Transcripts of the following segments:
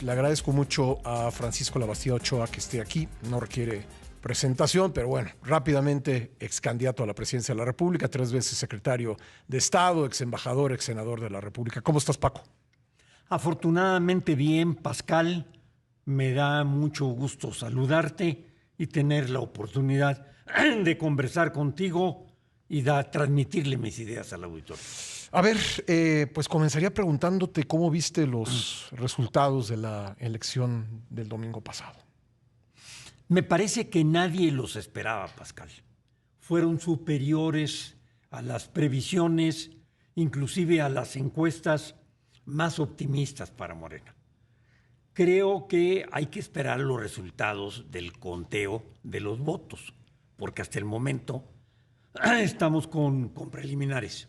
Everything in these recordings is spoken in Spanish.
Le agradezco mucho a Francisco Labastida Ochoa que esté aquí. No requiere presentación, pero bueno, rápidamente, ex candidato a la presidencia de la República, 3 veces secretario de Estado, ex embajador, ex senador de la República. ¿Cómo estás, Paco? Afortunadamente bien, Pascal. Me da mucho gusto saludarte y tener la oportunidad de conversar contigo y transmitirle mis ideas al auditorio. A ver, pues comenzaría preguntándote cómo viste los resultados de la elección del domingo pasado. Me parece que nadie los esperaba, Pascal. Fueron superiores a las previsiones, inclusive a las encuestas más optimistas para Morena. Creo que hay que esperar los resultados del conteo de los votos, porque hasta el momento estamos con preliminares.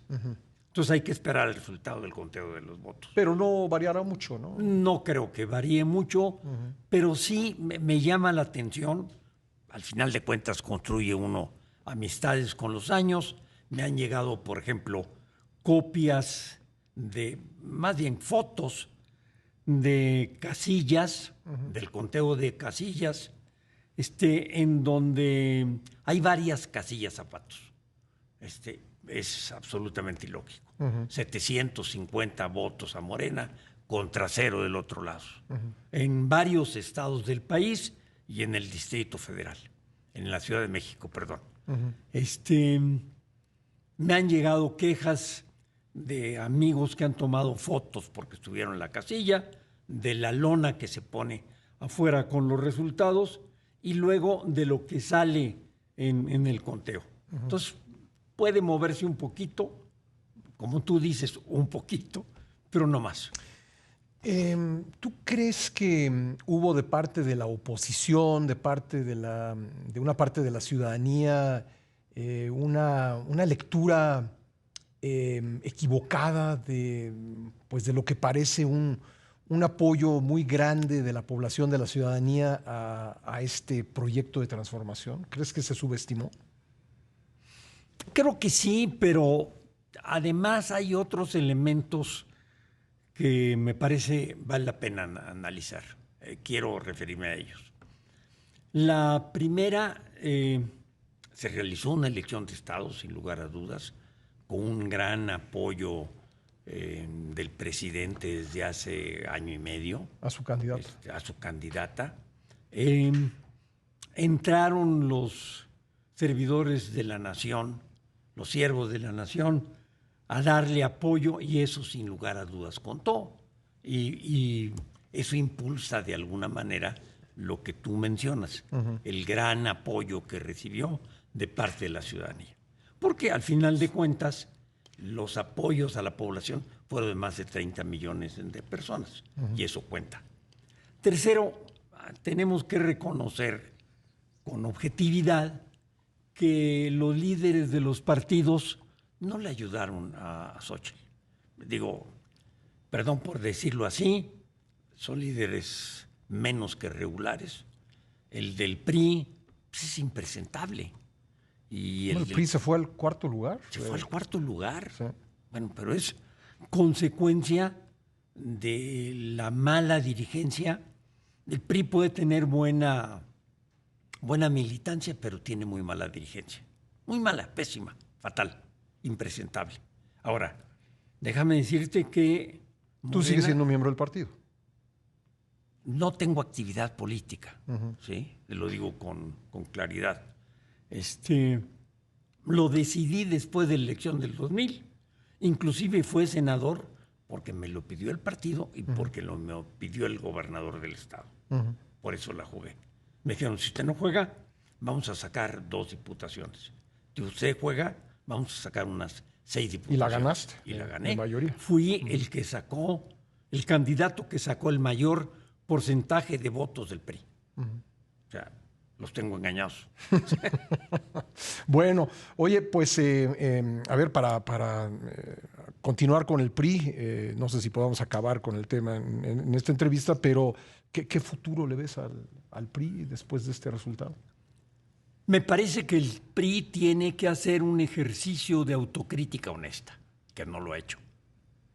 Entonces hay que esperar el resultado del conteo de los votos. Pero no variará mucho, ¿no? No creo que varíe mucho, pero sí me llama la atención. Al final de cuentas construye uno amistades con los años. Me han llegado, por ejemplo, copias más bien fotos de casillas, del conteo de casillas, en donde hay varias casillas zapatos. Es absolutamente ilógico. 750 votos a Morena contra 0 del otro lado. En varios estados del país y en el Distrito Federal, en la Ciudad de México, perdón. Me han llegado quejas de amigos que han tomado fotos porque estuvieron en la casilla, de la lona que se pone afuera con los resultados y luego de lo que sale en el conteo. Entonces, puede moverse un poquito, como tú dices, un poquito, pero no más. ¿Tú crees que hubo de parte de la oposición, de una parte de la ciudadanía, una lectura equivocada de lo que parece un apoyo muy grande de la población, de la ciudadanía a este proyecto de transformación? ¿Crees que se subestimó? Creo que sí, pero además hay otros elementos que me parece vale la pena analizar. Quiero referirme a ellos. La primera, se realizó una elección de Estado, sin lugar a dudas, con un gran apoyo del presidente desde hace año y medio. A su candidato. A su candidata. Entraron los servidores de la nación, los siervos de la nación, a darle apoyo y eso sin lugar a dudas contó. Y eso impulsa de alguna manera lo que tú mencionas, el gran apoyo que recibió de parte de la ciudadanía. Porque al final de cuentas, los apoyos a la población fueron de más de 30 millones de personas y eso cuenta. Tercero, tenemos que reconocer con objetividad que los líderes de los partidos no le ayudaron a Xóchitl. Digo, perdón por decirlo así, son líderes menos que regulares. El del PRI es impresentable. Y el PRI se fue al cuarto lugar. Se fue al cuarto lugar. Sí. Bueno, pero es consecuencia de la mala dirigencia. El PRI puede tener buena militancia, pero tiene muy mala dirigencia. Muy mala, pésima, fatal, impresentable. Ahora, déjame decirte que tú sigues siendo miembro del partido. No tengo actividad política, ¿sí? Lo digo con claridad. Lo decidí después de la elección del 2000. Inclusive fue senador porque me lo pidió el partido y porque me pidió el gobernador del estado. Por eso la jugué. Me dijeron, si usted no juega, vamos a sacar 2 diputaciones. Si usted juega, vamos a sacar unas 6 diputaciones. ¿Y la ganaste? Y la gané. La mayoría. Fui el candidato que sacó el mayor porcentaje de votos del PRI. O sea, los tengo engañados. Bueno, oye, pues a ver, para continuar con el PRI, no sé si podamos acabar con el tema en esta entrevista, pero ¿qué futuro le ves al PRI después de este resultado? Me parece que el PRI tiene que hacer un ejercicio de autocrítica honesta, que no lo ha hecho.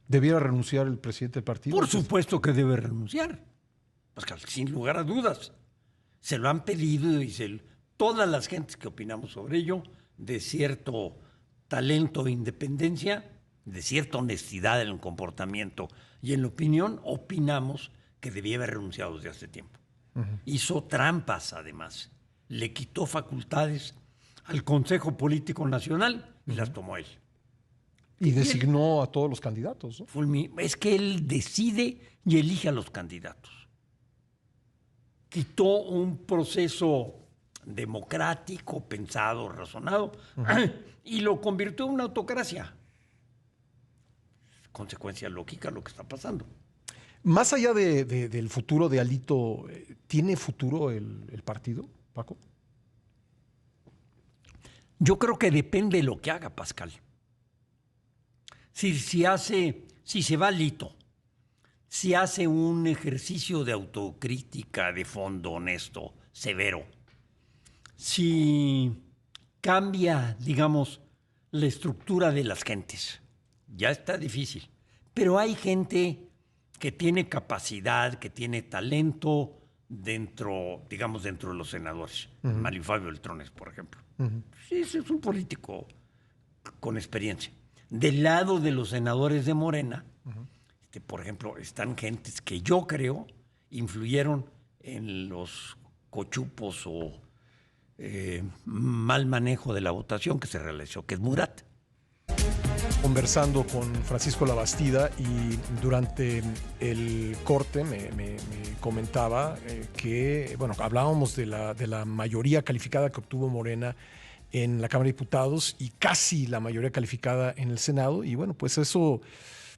¿Debiera renunciar el presidente del partido? Por supuesto que debe renunciar. Pascal, sin lugar a dudas. Se lo han pedido y todas las gentes que opinamos sobre ello, de cierto talento e independencia, de cierta honestidad en el comportamiento y en la opinión, opinamos que debía haber renunciado desde hace tiempo. Hizo trampas, además. Le quitó facultades al Consejo Político Nacional y las tomó él. Y designó a todos los candidatos, ¿no? Es que él decide y elige a los candidatos. Quitó un proceso democrático, pensado, razonado, y lo convirtió en una autocracia. Consecuencia lógica lo que está pasando. Más allá del futuro de Alito, ¿tiene futuro el partido, Paco? Yo creo que depende de lo que haga Pascal. Si se va Alito, si hace un ejercicio de autocrítica de fondo honesto, severo, si cambia, digamos, la estructura de las gentes, ya está difícil. Pero hay gente que tiene capacidad, que tiene talento dentro de los senadores. Mario Fabio Beltrones, por ejemplo. Sí, es un político con experiencia. Del lado de los senadores de Morena, por ejemplo, están gentes que yo creo influyeron en los cochupos o mal manejo de la votación que se realizó, que es Murat. Conversando con Francisco Labastida y durante el corte me comentaba que, bueno, hablábamos de la mayoría calificada que obtuvo Morena en la Cámara de Diputados y casi la mayoría calificada en el Senado, y bueno, pues eso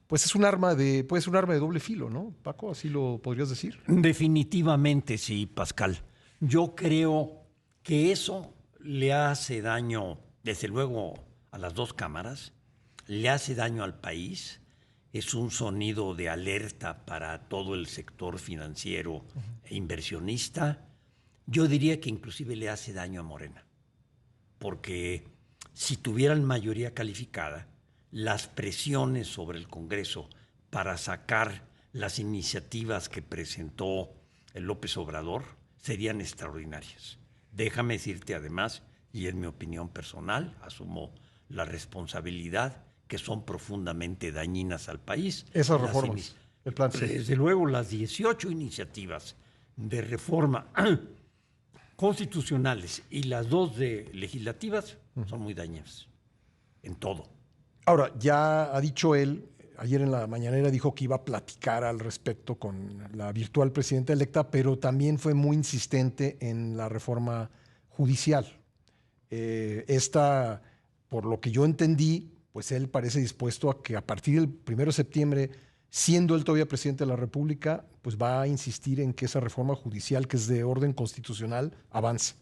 puede ser un arma de doble filo, ¿no, Paco? ¿Así lo podrías decir? Definitivamente sí, Pascal. Yo creo que eso le hace daño, desde luego, a las dos cámaras, le hace daño al país, es un sonido de alerta para todo el sector financiero e inversionista. Yo diría que inclusive le hace daño a Morena, porque si tuvieran mayoría calificada, las presiones sobre el Congreso para sacar las iniciativas que presentó el López Obrador serían extraordinarias. Déjame decirte además, y en mi opinión personal, asumo la responsabilidad, que son profundamente dañinas al país. Esas reformas, el plan C. Desde luego, las 18 iniciativas de reforma constitucionales y las 2 legislativas son muy dañinas en todo. Ahora, ya ha dicho él, ayer en la mañanera dijo que iba a platicar al respecto con la virtual presidenta electa, pero también fue muy insistente en la reforma judicial. Esta, por lo que yo entendí, pues él parece dispuesto a que a partir del 1 de septiembre, siendo él todavía presidente de la República, pues va a insistir en que esa reforma judicial, que es de orden constitucional, avance.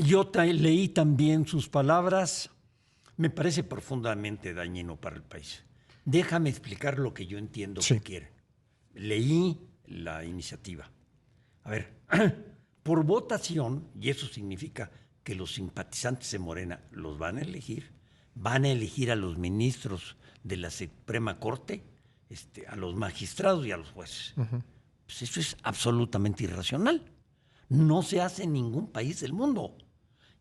Yo leí también sus palabras. Me parece profundamente dañino para el país. Déjame explicar lo que yo entiendo que quieren. Leí la iniciativa. A ver, por votación, y eso significa que los simpatizantes de Morena los van a elegir a los ministros de la Suprema Corte, a los magistrados y a los jueces. Pues eso es absolutamente irracional. No se hace en ningún país del mundo.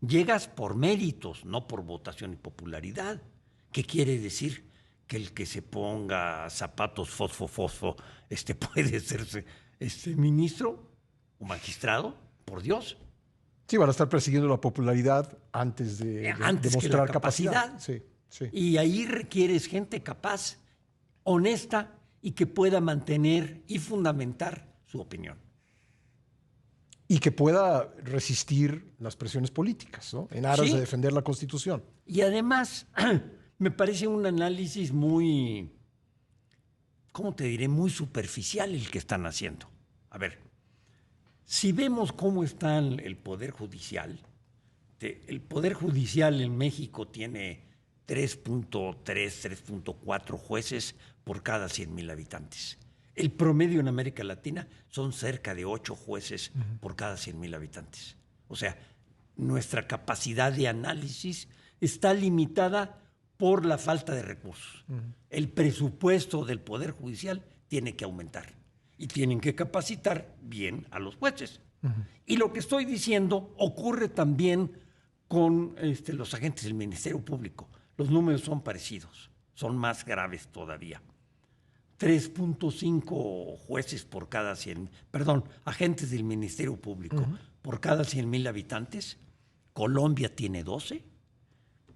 Llegas por méritos, no por votación y popularidad. ¿Qué quiere decir? Que el que se ponga zapatos fosfo, puede hacerse ministro o magistrado, por Dios. Sí, van a estar persiguiendo la popularidad antes de demostrar capacidad. Sí. Y ahí requieres gente capaz, honesta y que pueda mantener y fundamentar su opinión. Y que pueda resistir las presiones políticas, ¿no? En aras de defender la Constitución. Y además, me parece un análisis muy, ¿cómo te diré? Muy superficial el que están haciendo. A ver, si vemos cómo está el Poder Judicial, el Poder Judicial en México tiene 3.3, 3.4 jueces por cada 100,000 habitantes. El promedio en América Latina son cerca de 8 jueces por cada 100,000 habitantes. O sea, nuestra capacidad de análisis está limitada por la falta de recursos. El presupuesto del Poder Judicial tiene que aumentar. y tienen que capacitar bien a los jueces. Y lo que estoy diciendo ocurre también con los agentes del Ministerio Público. Los números son parecidos, son más graves todavía. 3.5 jueces por cada 100, agentes del Ministerio Público por cada 100,000 habitantes. Colombia tiene 12,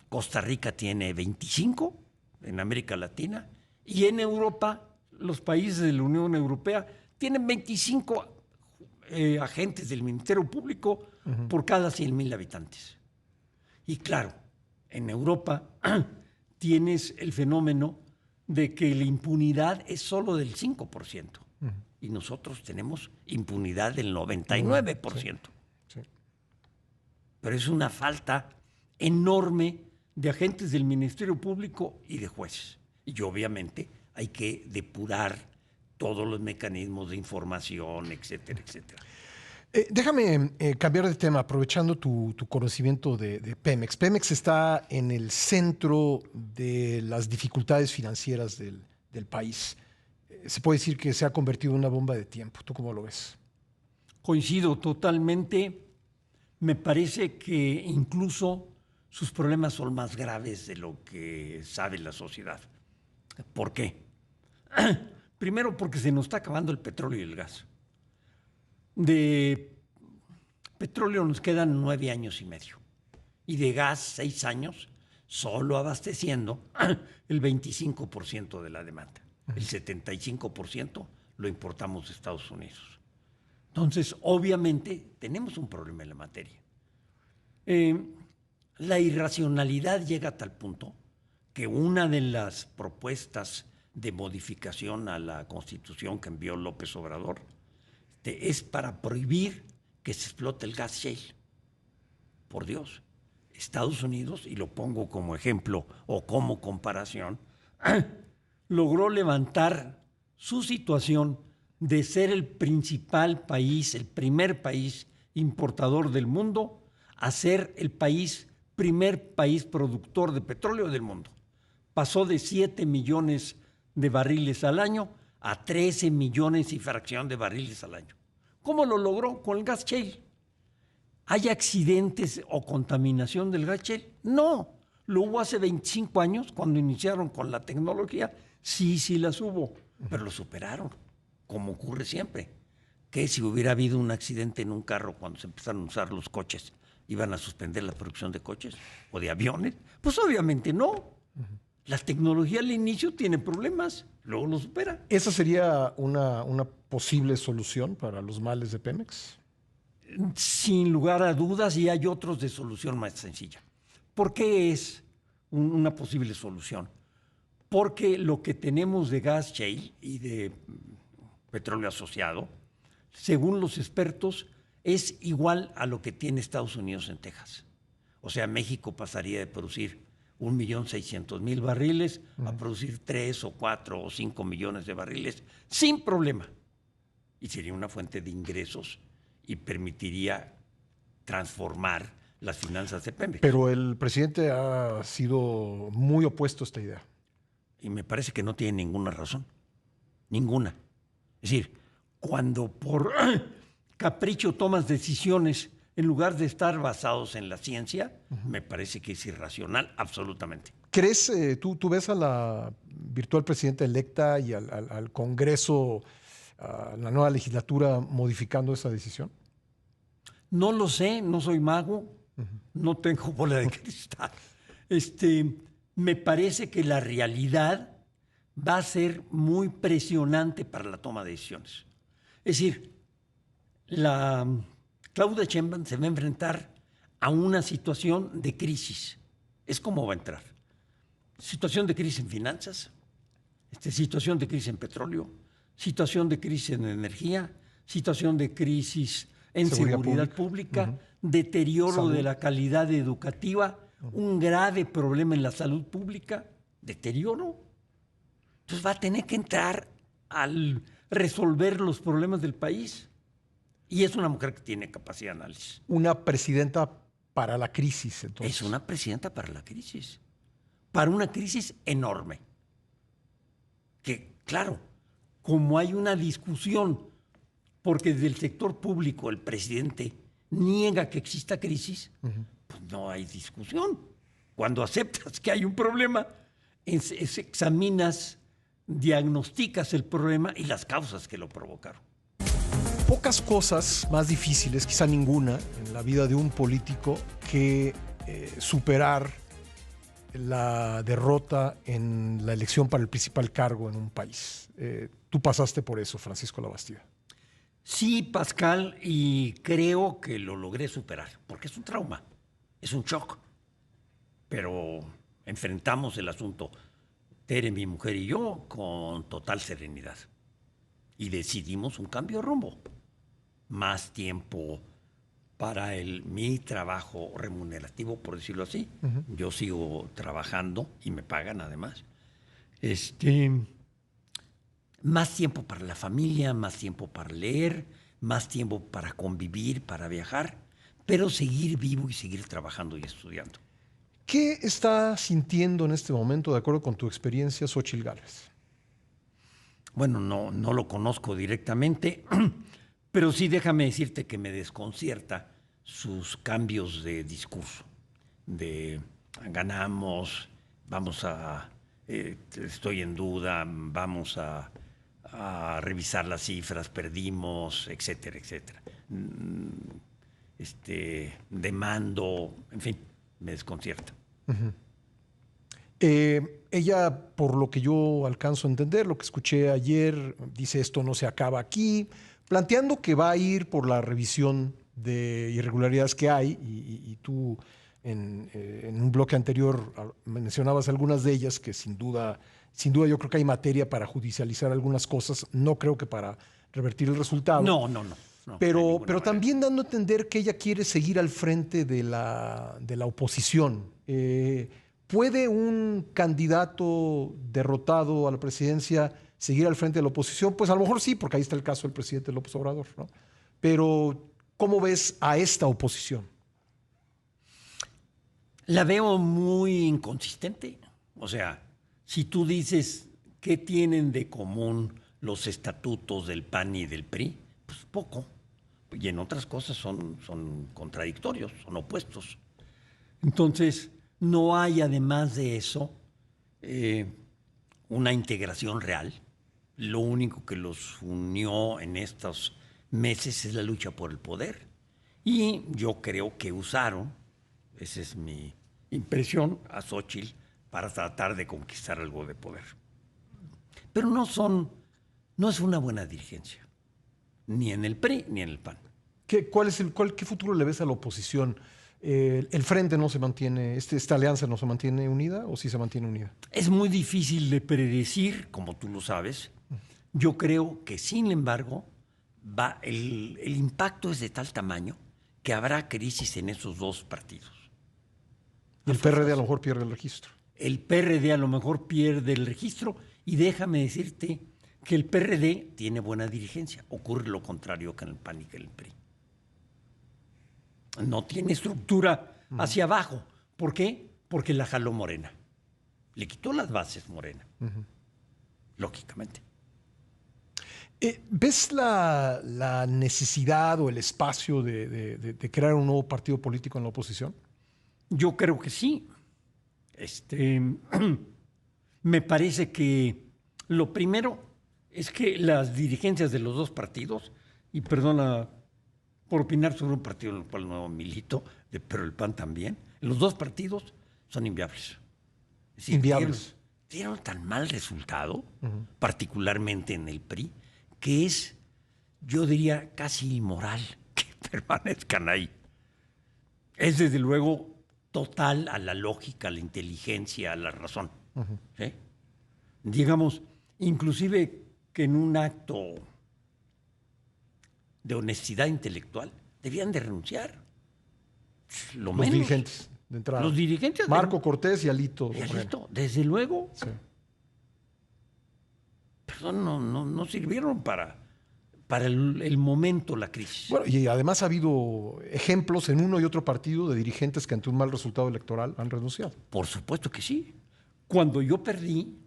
Costa Rica tiene 25 en América Latina, y en Europa, los países de la Unión Europea tienen 25 agentes del Ministerio Público por cada 100,000 habitantes. Y claro, en Europa tienes el fenómeno de que la impunidad es solo del 5%. Y nosotros tenemos impunidad del 99%. Sí. Pero es una falta enorme de agentes del Ministerio Público y de jueces. Y obviamente hay que depurar todos los mecanismos de información, etcétera, etcétera. Déjame cambiar de tema, aprovechando tu conocimiento de Pemex. Pemex está en el centro de las dificultades financieras del país. Se puede decir que se ha convertido en una bomba de tiempo. ¿Tú cómo lo ves? Coincido totalmente. Me parece que incluso sus problemas son más graves de lo que sabe la sociedad. ¿Por qué? Primero, porque se nos está acabando el petróleo y el gas. De petróleo nos quedan 9 años y medio. Y de gas, 6 años, solo abasteciendo el 25% de la demanda. El 75% lo importamos de Estados Unidos. Entonces, obviamente, tenemos un problema en la materia. La irracionalidad llega a tal punto que una de las propuestas de modificación a la Constitución que envió López Obrador es para prohibir que se explote el gas shale. Por Dios, Estados Unidos, y lo pongo como ejemplo o como comparación, logró levantar su situación de ser el principal país, el primer país importador del mundo, a ser el primer país productor de petróleo del mundo. Pasó de 7 millones de barriles al año a 13 millones y fracción de barriles al año. ¿Cómo lo logró? Con el gas shale. ¿Hay accidentes o contaminación del gas shale? No. Lo hubo hace 25 años, cuando iniciaron con la tecnología. Sí las hubo, pero lo superaron, como ocurre siempre. Que si hubiera habido un accidente en un carro cuando se empezaron a usar los coches, ¿iban a suspender la producción de coches o de aviones? Pues obviamente no. La tecnología al inicio tiene problemas, luego lo supera. ¿Esa sería una posible solución para los males de Pemex? Sin lugar a dudas, y hay otros de solución más sencilla. ¿Por qué es una posible solución? Porque lo que tenemos de gas shale y de petróleo asociado, según los expertos, es igual a lo que tiene Estados Unidos en Texas. O sea, México pasaría de producir 1.600.000 barriles a producir 3 o 4 o 5 millones de barriles sin problema. Y sería una fuente de ingresos y permitiría transformar las finanzas de Pemex. Pero el presidente ha sido muy opuesto a esta idea. Y me parece que no tiene ninguna razón. Ninguna. Es decir, cuando por capricho tomas decisiones en lugar de estar basados en la ciencia, me parece que es irracional absolutamente. ¿Crees, tú ves a la virtual presidenta electa y al Congreso, a la nueva legislatura, modificando esa decisión? No lo sé, no soy mago, no tengo bola de cristal. Me parece que la realidad va a ser muy presionante para la toma de decisiones. Es decir, Claudia Sheinbaum se va a enfrentar a una situación de crisis. Es como va a entrar. Situación de crisis en finanzas, situación de crisis en petróleo, situación de crisis en energía, situación de crisis en seguridad pública, deterioro salud de la calidad educativa, un grave problema en la salud pública, deterioro. Entonces va a tener que entrar al resolver los problemas del país. Y es una mujer que tiene capacidad de análisis. Una presidenta para la crisis, entonces. Es una presidenta para la crisis. Para una crisis enorme. Que, claro, como hay una discusión, porque desde el sector público el presidente niega que exista crisis, pues no hay discusión. Cuando aceptas que hay un problema, examinas, diagnosticas el problema y las causas que lo provocaron. Pocas cosas más difíciles, quizá ninguna, en la vida de un político que superar la derrota en la elección para el principal cargo en un país. Tú pasaste por eso, Francisco Labastida. Sí, Pascal, y creo que lo logré superar, porque es un trauma, es un shock. Pero enfrentamos el asunto, Tere, mi mujer y yo, con total serenidad. Y decidimos un cambio de rumbo. Más tiempo para mi trabajo remunerativo, por decirlo así. Yo sigo trabajando y me pagan además. Más tiempo para la familia, más tiempo para leer, más tiempo para convivir, para viajar, pero seguir vivo y seguir trabajando y estudiando. ¿Qué está sintiendo en este momento, de acuerdo con tu experiencia, Xóchitl Gálvez? Bueno, no lo conozco directamente, pero sí déjame decirte que me desconcierta sus cambios de discurso, de ganamos, estoy en duda, vamos a revisar las cifras, perdimos, etcétera, etcétera. Demando, en fin, me desconcierta. Ella, por lo que yo alcanzo a entender, lo que escuché ayer, dice esto no se acaba aquí, planteando que va a ir por la revisión de irregularidades que hay, y tú en un bloque anterior mencionabas algunas de ellas que sin duda yo creo que hay materia para judicializar algunas cosas, no creo que para revertir el resultado. No, pero también dando a entender que ella quiere seguir al frente de la oposición. ¿Puede un candidato derrotado a la presidencia seguir al frente de la oposición? Pues a lo mejor sí, porque ahí está el caso del presidente López Obrador, ¿no? Pero ¿cómo ves a esta oposición? La veo muy inconsistente. O sea, si tú dices qué tienen de común los estatutos del PAN y del PRI, pues poco. Y en otras cosas son contradictorios, son opuestos. Entonces, no hay además de eso una integración real. Lo único que los unió en estos meses es la lucha por el poder. Y yo creo que usaron, esa es mi impresión, a Xóchitl para tratar de conquistar algo de poder. Pero no es una buena dirigencia, ni en el PRI ni en el PAN. ¿Qué futuro le ves a la oposición? ¿El frente no se mantiene, esta alianza no se mantiene unida o sí se mantiene unida? Es muy difícil de predecir, como tú lo sabes. Yo creo que, sin embargo, el impacto es de tal tamaño que habrá crisis en esos dos partidos. El PRD a lo mejor pierde el registro. El PRD a lo mejor pierde el registro y déjame decirte que el PRD tiene buena dirigencia. Ocurre lo contrario que en el PAN y que en el PRI. No tiene estructura hacia abajo. ¿Por qué? Porque la jaló Morena. Le quitó las bases Morena. Lógicamente. ¿Ves la necesidad o el espacio de crear un nuevo partido político en la oposición? Yo creo que sí. Me parece que lo primero es que las dirigencias de los dos partidos, y perdona por opinar sobre un partido en el cual no milito, pero el PAN también, los dos partidos son inviables. Es decir, inviables. Dieron tan mal resultado, particularmente en el PRI, que es, yo diría, casi inmoral que permanezcan ahí. Es desde luego total a la lógica, a la inteligencia, a la razón. ¿Sí? Digamos, inclusive que en un acto de honestidad intelectual debían de renunciar. Los dirigentes de entrada. Los dirigentes. Marco Cortés y Alito. Y Alito, desde luego. Sí. Perdón, no sirvieron para el momento, la crisis. Bueno, y además ha habido ejemplos en uno y otro partido de dirigentes que ante un mal resultado electoral han renunciado. Por supuesto que sí. Cuando yo perdí,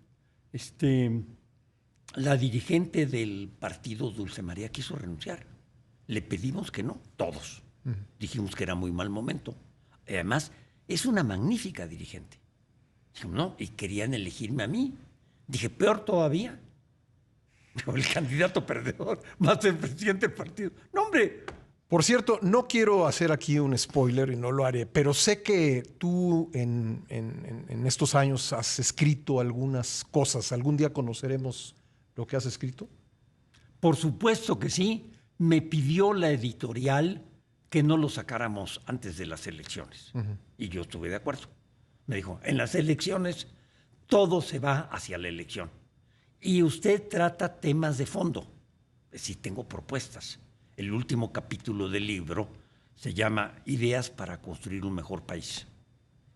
La dirigente del partido, Dulce María, quiso renunciar. Le pedimos que no, todos. Dijimos que era muy mal momento. Además, es una magnífica dirigente. Dijo, no, y querían elegirme a mí. Dije, peor todavía. Dijo, el candidato perdedor va a ser presidente del partido. No, hombre. Por cierto, no quiero hacer aquí un spoiler y no lo haré, pero sé que tú en estos años has escrito algunas cosas. ¿Algún día conoceremos lo que has escrito? Por supuesto que sí. Me pidió la editorial que no lo sacáramos antes de las elecciones. Y yo estuve de acuerdo. Me dijo, en las elecciones todo se va hacia la elección. Y usted trata temas de fondo. Sí, tengo propuestas. El último capítulo del libro se llama Ideas para construir un mejor país.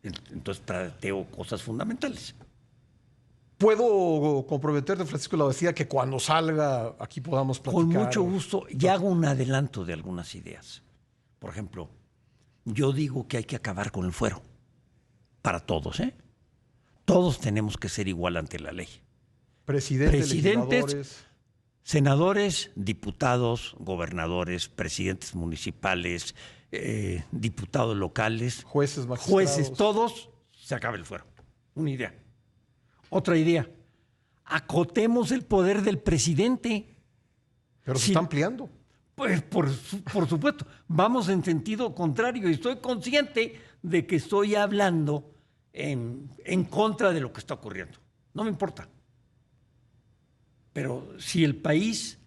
Entonces planteo cosas fundamentales. ¿Puedo comprometerte, Francisco Labastida, que cuando salga aquí podamos platicar? Con mucho gusto. Y hago un adelanto de algunas ideas. Por ejemplo, yo digo que hay que acabar con el fuero. Para todos, ¿eh? Todos tenemos que ser igual ante la ley. Presidentes, legisladores, senadores, diputados, gobernadores, presidentes municipales, diputados locales, jueces, magistrados. Jueces, todos, se acaba el fuero. Una idea. Otra idea. Acotemos el poder del presidente. Pero se está ampliando. Pues por supuesto. Vamos en sentido contrario. Y estoy consciente de que estoy hablando en contra de lo que está ocurriendo. No me importa. Pero si el país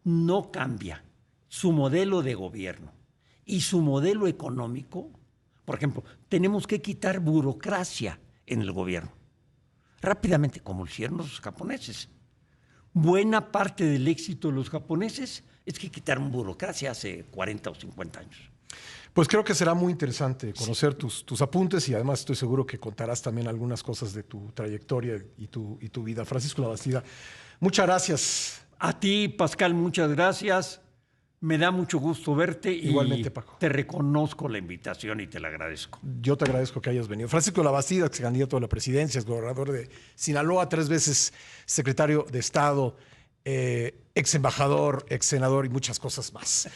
no cambia su modelo de gobierno y su modelo económico, por ejemplo, tenemos que quitar burocracia en el gobierno. Rápidamente, como lo hicieron los japoneses. Buena parte del éxito de los japoneses es que quitaron burocracia hace 40 o 50 años. Pues creo que será muy interesante conocer tus apuntes y además estoy seguro que contarás también algunas cosas de tu trayectoria y tu vida. Francisco Labastida, muchas gracias. A ti, Pascal, muchas gracias. Me da mucho gusto verte. Igualmente, Paco. Te reconozco la invitación y te la agradezco. Yo te agradezco que hayas venido. Francisco Labastida, ex candidato a la presidencia, es gobernador de Sinaloa, 3 veces secretario de Estado, ex embajador, ex senador y muchas cosas más.